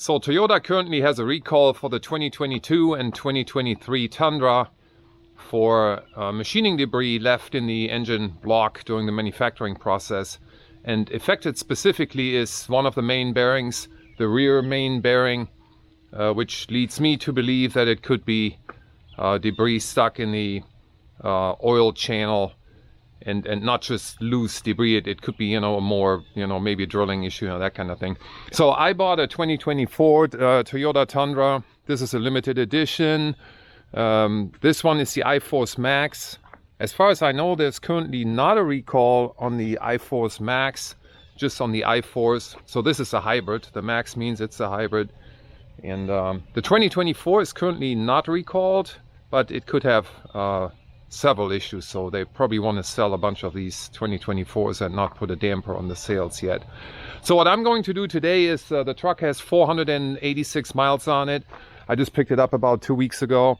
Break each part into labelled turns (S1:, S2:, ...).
S1: So Toyota currently has a recall for the 2022 and 2023 Tundra for machining debris left in the engine block during the manufacturing process. And affected specifically is one of the main bearings, the rear main bearing, which leads me to believe that it could be debris stuck in the oil channel, and not just loose debris. It could be, you know, a more, you know, maybe a drilling issue, you know, that kind of thing. So I bought a 2024 Toyota Tundra. This is a limited edition. This one is the iForce Max. As far as I know, there's currently not a recall on the iForce Max, just on the iForce. So this is a hybrid. The Max means it's a hybrid. And the 2024 is currently not recalled, but it could have several issues. So they probably want to sell a bunch of these 2024s and not put a damper on the sales yet. So what I'm going to do today is the truck has 486 miles on it. I just picked it up about 2 weeks ago.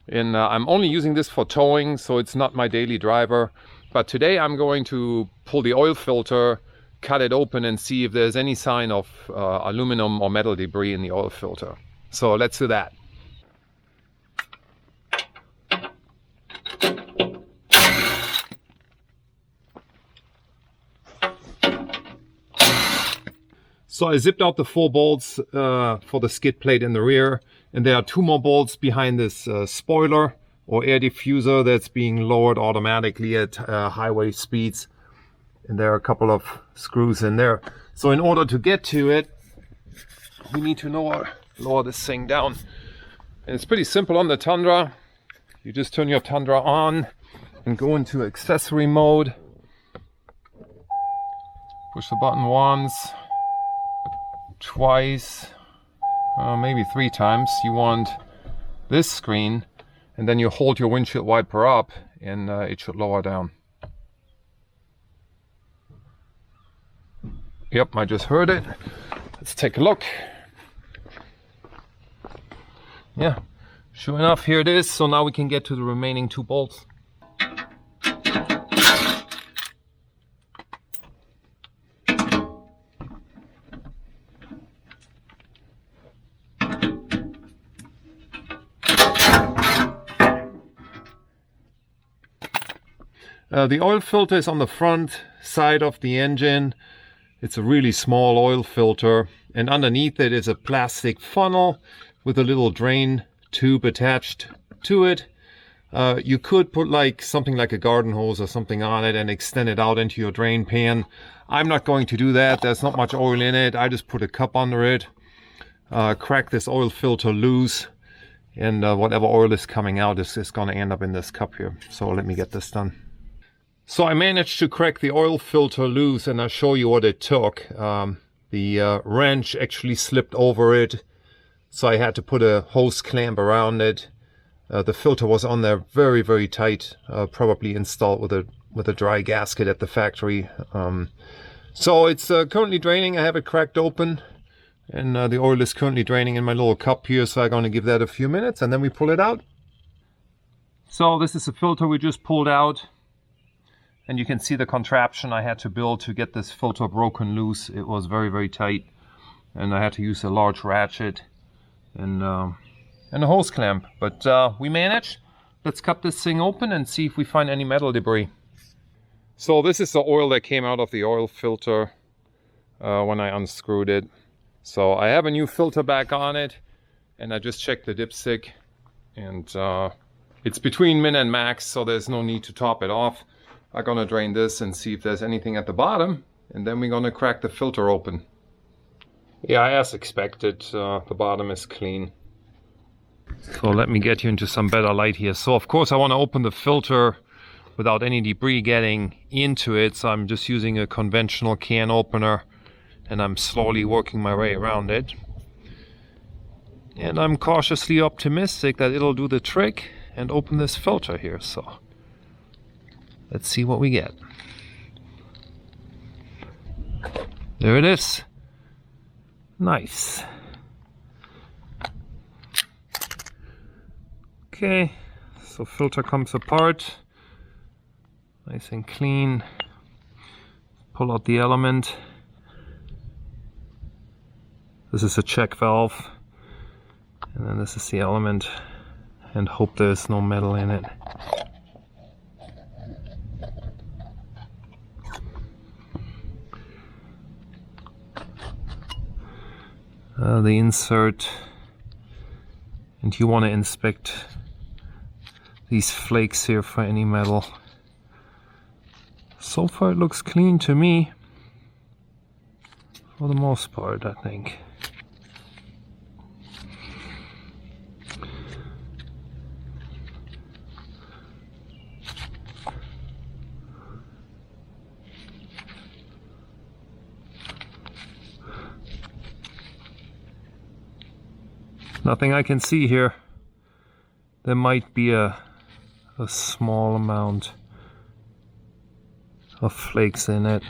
S1: And I'm only using this for towing, so it's not my daily driver. But today I'm going to pull the oil filter, cut it open, and see if there's any sign of aluminum or metal debris in the oil filter. So let's do that. So I zipped out the 4 bolts for the skid plate in the rear, and there are 2 more bolts behind this spoiler or air diffuser that's being lowered automatically at highway speeds. And there are a couple of screws in there. So in order to get to it, we need to lower this thing down. And it's pretty simple on the Tundra. You just turn your Tundra on and go into accessory mode. Push the button once, twice, maybe 3 times. You want this screen, and then you hold your windshield wiper up and it should lower down. Yep, I just heard it. Let's take a look. Yeah, sure enough, here it is. So now we can get to the remaining 2 bolts. The oil filter is on the front side of the engine. It's a really small oil filter, and underneath it is a plastic funnel with a little drain tube attached to it. You could put like something like a garden hose or something on it and extend it out into your drain pan. I'm not going to do that. There's not much oil in it. I just put a cup under it, crack this oil filter loose, and whatever oil is coming out is going to end up in this cup here. So let me get this done. So I managed to crack the oil filter loose, and I'll show you what it took. The wrench actually slipped over it, so I had to put a hose clamp around it. The filter was on there very, very tight, probably installed with a dry gasket at the factory. So it's currently draining. I have it cracked open, and the oil is currently draining in my little cup here, so I'm going to give that a few minutes, and then we pull it out. So this is the filter we just pulled out. And you can see the contraption I had to build to get this filter broken loose. It was very, very tight. And I had to use a large ratchet and a hose clamp. But we managed. Let's cut this thing open and see if we find any metal debris. So this is the oil that came out of the oil filter when I unscrewed it. So I have a new filter back on it. And I just checked the dipstick. And it's between min and max, so there's no need to top it off. I'm gonna drain this and see if there's anything at the bottom, and then we're gonna crack the filter open. Yeah, as expected, the bottom is clean. So let me get you into some better light here. So of course I want to open the filter without any debris getting into it, so I'm just using a conventional can opener, and I'm slowly working my way around it. And I'm cautiously optimistic that it'll do the trick and open this filter here. So let's see what we get. There it is. Nice. Okay, so filter comes apart. Nice and clean. Pull out the element. This is a check valve, and then this is the element, and hope there's no metal in it. The insert, and you want to inspect these flakes here for any metal. So far it looks clean to me, for the most part, I think. Nothing I can see here. There might be a small amount of flakes in it.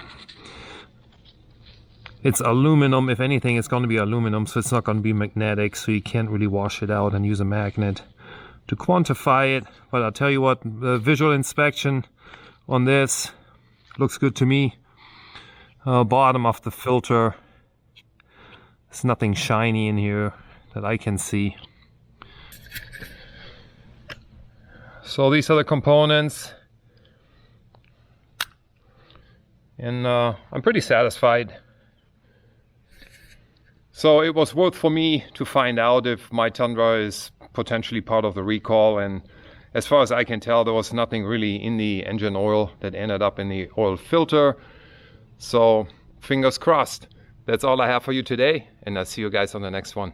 S1: It's aluminum. If anything, it's going to be aluminum, so it's not going to be magnetic, so you can't really wash it out and use a magnet to quantify it. But I'll tell you what, the visual inspection on this looks good to me. Bottom of the filter, there's nothing shiny in here that I can see. So these are the components, and I'm pretty satisfied. So it was worth for me to find out if my Tundra is potentially part of the recall, and as far as I can tell, there was nothing really in the engine oil that ended up in the oil filter. So fingers crossed. That's all I have for you today, and I'll see you guys on the next one.